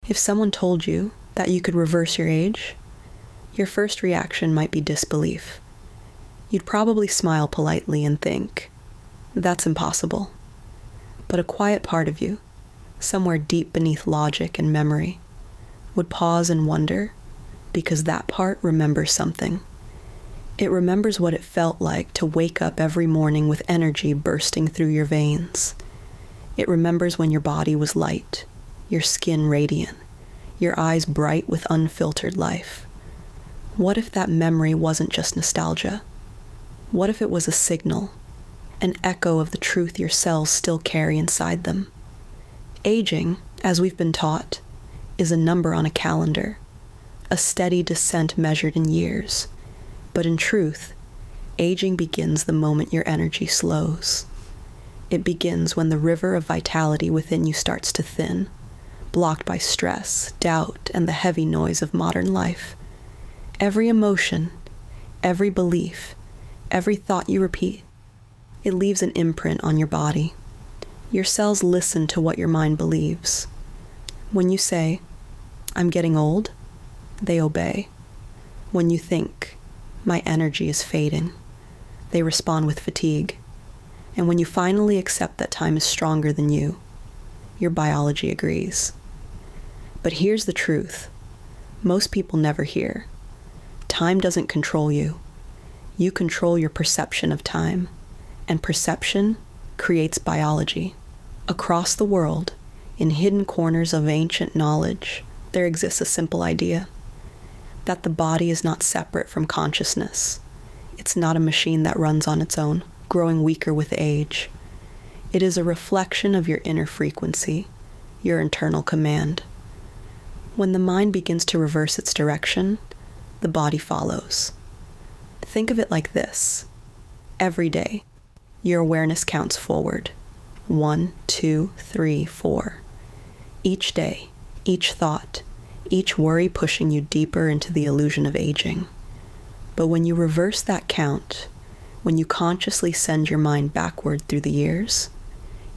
If someone told you that you could reverse your age, your first reaction might be disbelief. You'd probably smile politely and think, that's impossible. But a quiet part of you, somewhere deep beneath logic and memory, would pause and wonder, because that part remembers something. It remembers what it felt like to wake up every morning with energy bursting through your veins. It remembers when your body was light, your skin radiant, your eyes bright with unfiltered life. What if that memory wasn't just nostalgia? What if it was a signal, an echo of the truth your cells still carry inside them? Aging, as we've been taught, is a number on a calendar, a steady descent measured in years. But in truth, aging begins the moment your energy slows. It begins when the river of vitality within you starts to thin, blocked by stress, doubt, and the heavy noise of modern life. Every emotion, every belief, every thought you repeat, it leaves an imprint on your body. Your cells listen to what your mind believes. When you say, I'm getting old, they obey. When you think, my energy is fading, they respond with fatigue. And when you finally accept that time is stronger than you, your biology agrees. But here's the truth. Most people never hear. Time doesn't control you. You control your perception of time, and perception creates biology. Across the world, in hidden corners of ancient knowledge, there exists a simple idea: that the body is not separate from consciousness. It's not a machine that runs on its own, growing weaker with age. It is a reflection of your inner frequency, your internal command. When the mind begins to reverse its direction, the body follows. Think of it like this. Every day, your awareness counts forward. 1, 2, 3, 4. Each day, each thought, each worry pushing you deeper into the illusion of aging. But when you reverse that count, when you consciously send your mind backward through the years,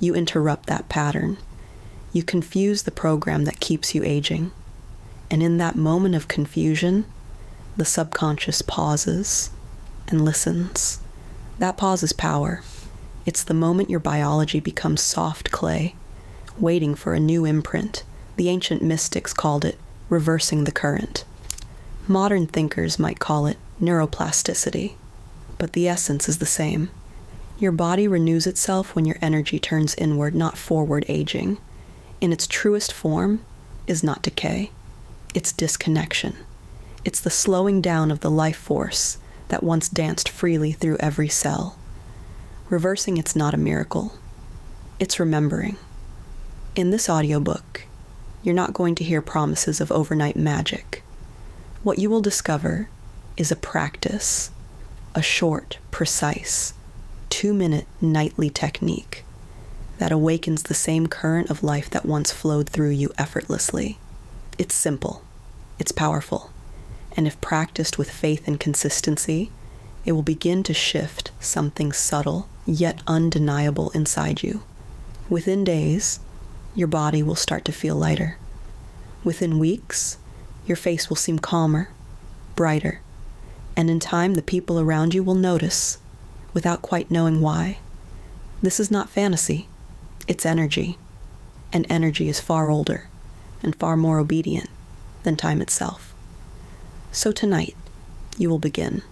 you interrupt that pattern. You confuse the program that keeps you aging. And in that moment of confusion, the subconscious pauses and listens. That pause is power. It's the moment your biology becomes soft clay, waiting for a new imprint. The ancient mystics called it reversing the current. Modern thinkers might call it neuroplasticity, but the essence is the same. Your body renews itself when your energy turns inward, not forward aging. In its truest form is not decay. It's disconnection. It's the slowing down of the life force that once danced freely through every cell. Reversing it's not a miracle. It's remembering. In this audiobook, you're not going to hear promises of overnight magic. What you will discover is a practice, a short, precise, 2-minute nightly technique that awakens the same current of life that once flowed through you effortlessly. It's simple, it's powerful, and if practiced with faith and consistency, it will begin to shift something subtle yet undeniable inside you. Within days, your body will start to feel lighter. Within weeks, your face will seem calmer, brighter, and in time the people around you will notice, without quite knowing why. This is not fantasy, it's energy, and energy is far older and far more obedient than time itself. So tonight, you will begin.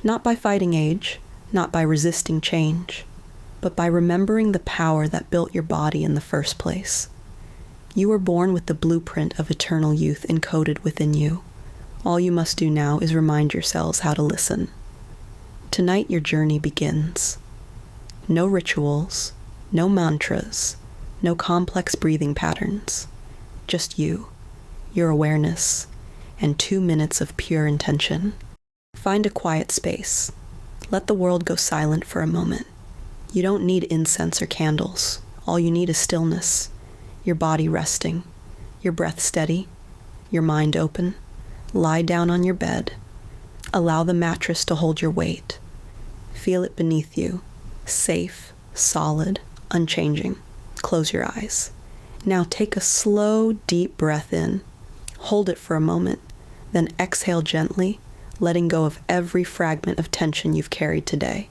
Not by fighting age, not by resisting change, but by remembering the power that built your body in the first place. You were born with the blueprint of eternal youth encoded within you. All you must do now is remind yourselves how to listen. Tonight your journey begins. No rituals, no mantras, no complex breathing patterns. Just you, your awareness, and 2 minutes of pure intention. Find a quiet space. Let the world go silent for a moment. You don't need incense or candles. All you need is stillness, your body resting, your breath steady, your mind open. Lie down on your bed. Allow the mattress to hold your weight. Feel it beneath you, safe, solid, unchanging. Close your eyes Now take a slow, deep breath in. Hold it for a moment, then exhale gently, letting go of every fragment of tension you've carried today.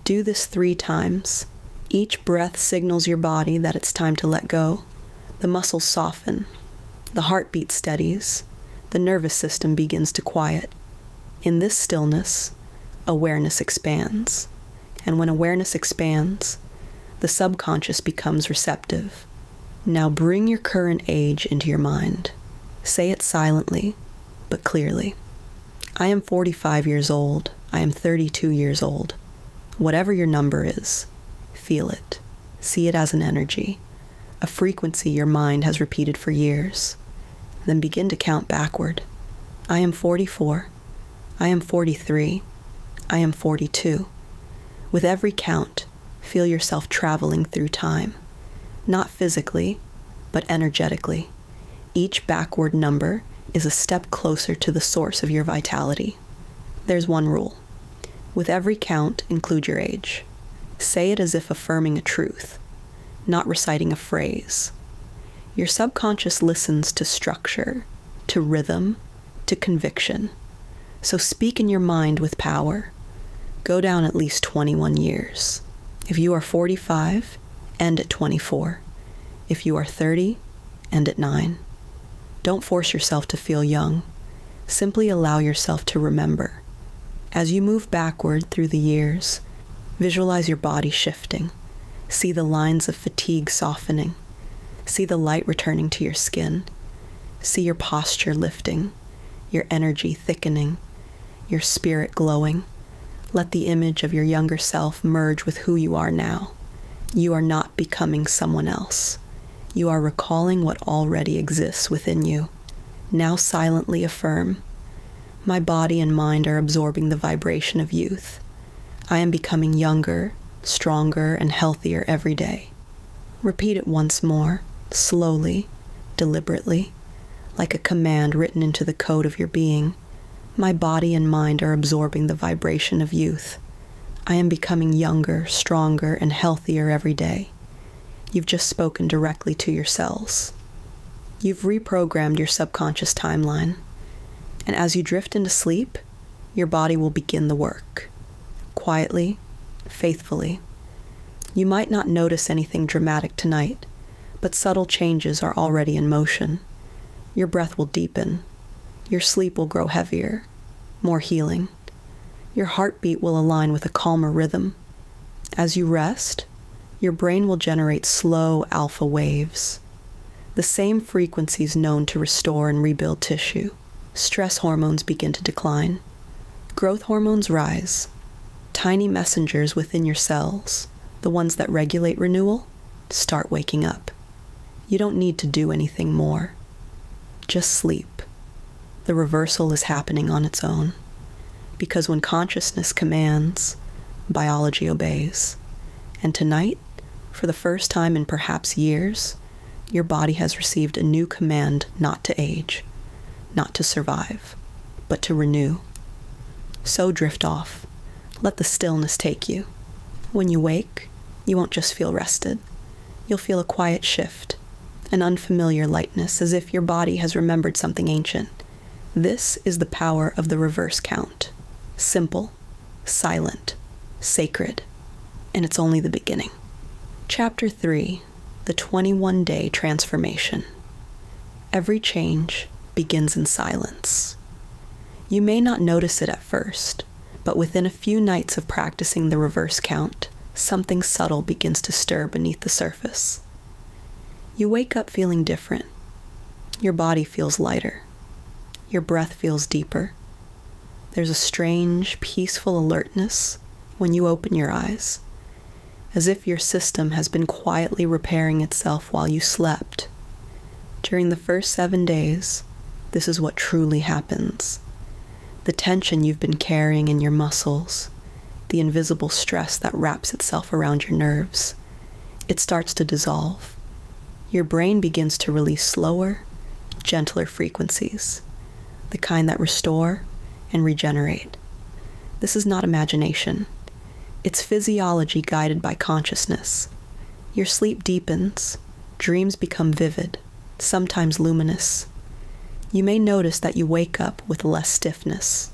Do this 3 times. Each breath signals your body that it's time to let go. The muscles soften. The heartbeat steadies. The nervous system begins to quiet. In this stillness, awareness expands. And when awareness expands, the subconscious becomes receptive. Now bring your current age into your mind. Say it silently, but clearly. I am 45 years old. I am 32 years old. Whatever your number is, feel it. See it as an energy, a frequency your mind has repeated for years. Then begin to count backward. I am 44. I am 43. I am 42. With every count, feel yourself traveling through time. Not physically, but energetically. Each backward number is a step closer to the source of your vitality. There's one rule. With every count, include your age. Say it as if affirming a truth, not reciting a phrase. Your subconscious listens to structure, to rhythm, to conviction. So speak in your mind with power. Go down at least 21 years. If you are 45, end at 24. If you are 30, end at 9. Don't force yourself to feel young. Simply allow yourself to remember. As you move backward through the years, visualize your body shifting. See the lines of fatigue softening. See the light returning to your skin. See your posture lifting, your energy thickening, your spirit glowing. Let the image of your younger self merge with who you are now. You are not becoming someone else. You are recalling what already exists within you. Now silently affirm, my body and mind are absorbing the vibration of youth. I am becoming younger, stronger, and healthier every day. Repeat it once more, slowly, deliberately, like a command written into the code of your being. My body and mind are absorbing the vibration of youth. I am becoming younger, stronger, and healthier every day. You've just spoken directly to your cells. You've reprogrammed your subconscious timeline. And as you drift into sleep, your body will begin the work. Quietly, faithfully. You might not notice anything dramatic tonight, but subtle changes are already in motion. Your breath will deepen. Your sleep will grow heavier, more healing. Your heartbeat will align with a calmer rhythm. As you rest, your brain will generate slow alpha waves, the same frequencies known to restore and rebuild tissue. Stress hormones begin to decline. Growth hormones rise. Tiny messengers within your cells, the ones that regulate renewal, start waking up. You don't need to do anything more. Just sleep. The reversal is happening on its own. Because when consciousness commands, biology obeys. And tonight, for the first time in perhaps years, your body has received a new command not to age, not to survive, but to renew. So drift off. Let the stillness take you. When you wake, you won't just feel rested. You'll feel a quiet shift, an unfamiliar lightness, as if your body has remembered something ancient. This is the power of the reverse count. Simple, silent, sacred, and it's only the beginning. Chapter 3, the 21-day transformation. Every change begins in silence. You may not notice it at first, but within a few nights of practicing the reverse count, something subtle begins to stir beneath the surface. You wake up feeling different. Your body feels lighter. Your breath feels deeper. There's a strange, peaceful alertness when you open your eyes, as if your system has been quietly repairing itself while you slept. During the first 7 days, this is what truly happens. The tension you've been carrying in your muscles, the invisible stress that wraps itself around your nerves, it starts to dissolve. Your brain begins to release slower, gentler frequencies, the kind that restore and regenerate. This is not imagination. It's physiology guided by consciousness. Your sleep deepens, Dreams become vivid, sometimes luminous. You may notice that you wake up with less stiffness,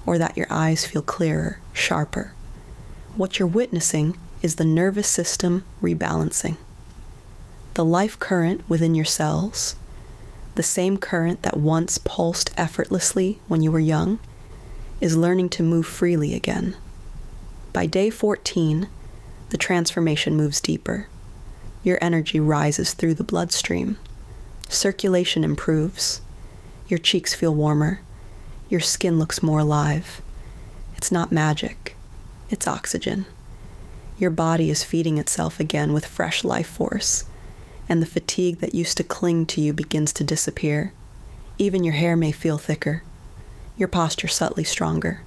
or that your eyes feel clearer, sharper. What you're witnessing is the nervous system rebalancing. The life current within your cells, the same current that once pulsed effortlessly when you were young, is learning to move freely again. By day 14, the transformation moves deeper. Your energy rises through the bloodstream. Circulation improves. Your cheeks feel warmer. Your skin looks more alive. It's not magic. It's oxygen. Your body is feeding itself again with fresh life force, and the fatigue that used to cling to you begins to disappear. Even your hair may feel thicker. Your posture subtly stronger.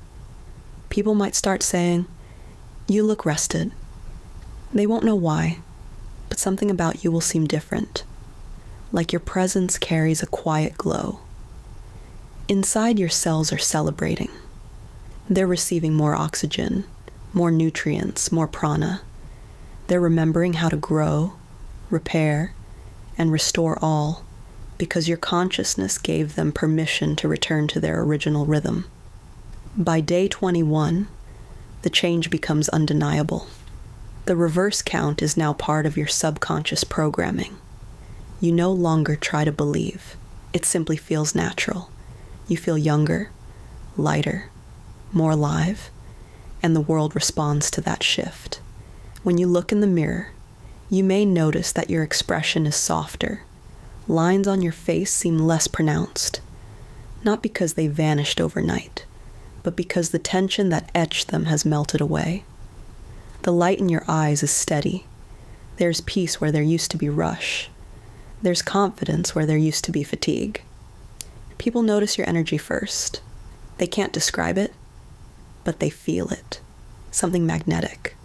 People might start saying, "You look rested." They won't know why, but something about you will seem different, like your presence carries a quiet glow. Inside, your cells are celebrating. They're receiving more oxygen, more nutrients, more prana. They're remembering how to grow, repair, and restore all, because your consciousness gave them permission to return to their original rhythm. By day 21, the change becomes undeniable. The reverse count is now part of your subconscious programming. You no longer try to believe. It simply feels natural. You feel younger, lighter, more alive, and the world responds to that shift. When you look in the mirror, you may notice that your expression is softer. Lines on your face seem less pronounced, not because they vanished overnight, but because the tension that etched them has melted away. The light in your eyes is steady. There's peace where there used to be rush. There's confidence where there used to be fatigue. People notice your energy first. They can't describe it, but they feel it. Something magnetic,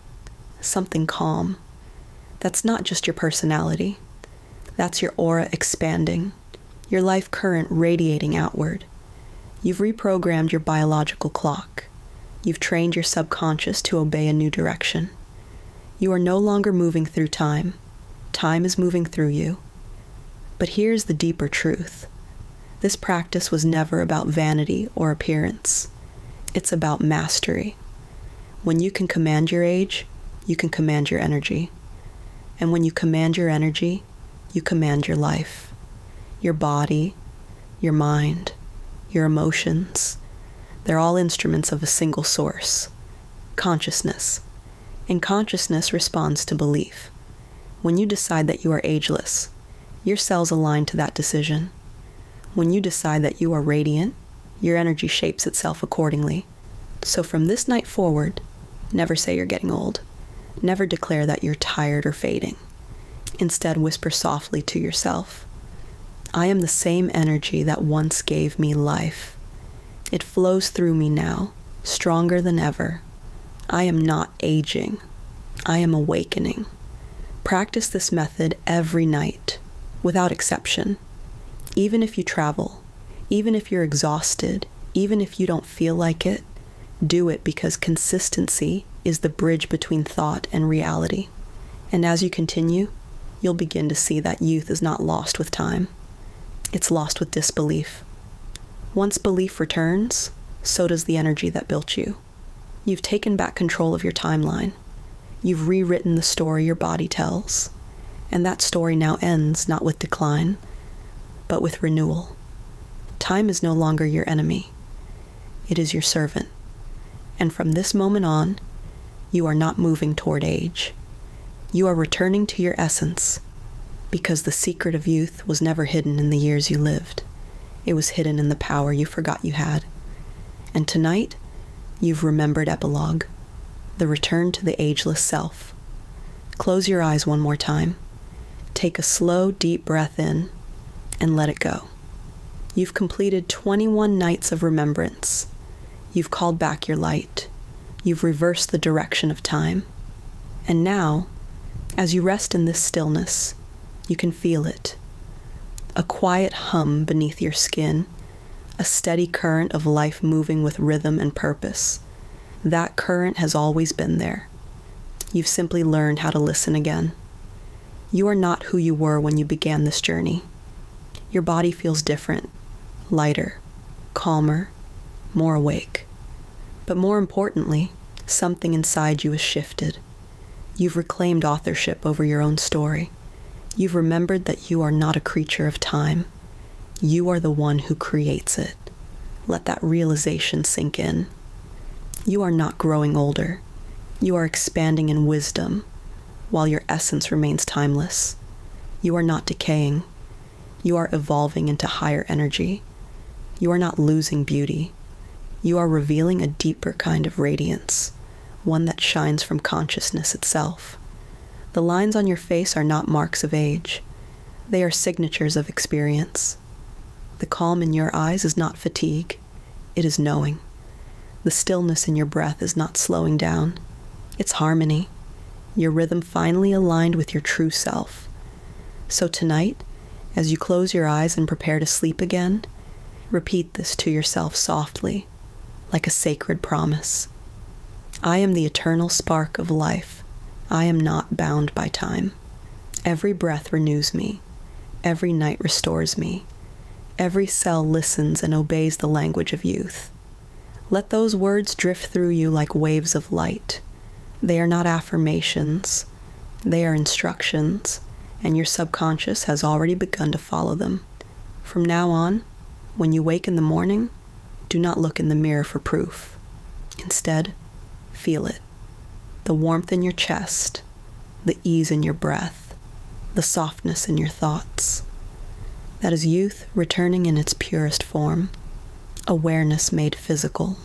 something calm. That's not just your personality. That's your aura expanding, your life current radiating outward. You've reprogrammed your biological clock. You've trained your subconscious to obey a new direction. You are no longer moving through time. Time is moving through you. But here's the deeper truth. This practice was never about vanity or appearance. It's about mastery. When you can command your age, you can command your energy. And when you command your energy, you command your life, your body, your mind, your emotions. They're all instruments of a single source, consciousness. And consciousness responds to belief. When you decide that you are ageless, your cells align to that decision. When you decide that you are radiant, your energy shapes itself accordingly. So from this night forward, never say you're getting old. Never declare that you're tired or fading. Instead, whisper softly to yourself, "I am the same energy that once gave me life. It flows through me now, stronger than ever. I am not aging. I am awakening." Practice this method every night, without exception. Even if you travel, even if you're exhausted, even if you don't feel like it, do it because consistency is the bridge between thought and reality. And as you continue, you'll begin to see that youth is not lost with time. It's lost with disbelief. Once belief returns, so does the energy that built you. You've taken back control of your timeline. You've rewritten the story your body tells. And that story now ends not with decline, but with renewal. Time is no longer your enemy. It is your servant. And from this moment on, you are not moving toward age. You are returning to your essence, because the secret of youth was never hidden in the years you lived. It was hidden in the power you forgot you had. And tonight, you've remembered epilogue, the return to the ageless self. Close your eyes one more time. Take a slow, deep breath in, and let it go. You've completed 21 nights of remembrance. You've called back your light. You've reversed the direction of time. And now, as you rest in this stillness, you can feel it. A quiet hum beneath your skin, a steady current of life moving with rhythm and purpose. That current has always been there. You've simply learned how to listen again. You are not who you were when you began this journey. Your body feels different, lighter, calmer, more awake. But more importantly, something inside you has shifted. You've reclaimed authorship over your own story. You've remembered that you are not a creature of time. You are the one who creates it. Let that realization sink in. You are not growing older. You are expanding in wisdom, while your essence remains timeless. You are not decaying. You are evolving into higher energy. You are not losing beauty. You are revealing a deeper kind of radiance, one that shines from consciousness itself. The lines on your face are not marks of age. They are signatures of experience. The calm in your eyes is not fatigue. It is knowing. The stillness in your breath is not slowing down. It's harmony. Your rhythm finally aligned with your true self. So tonight, as you close your eyes and prepare to sleep again, repeat this to yourself softly, like a sacred promise. I am the eternal spark of life. I am not bound by time. Every breath renews me. Every night restores me. Every cell listens and obeys the language of youth. Let those words drift through you like waves of light. They are not affirmations. They are instructions, and your subconscious has already begun to follow them. From now on, when you wake in the morning, do not look in the mirror for proof. Instead, feel it. The warmth in your chest, the ease in your breath, the softness in your thoughts. That is youth returning in its purest form, awareness made physical.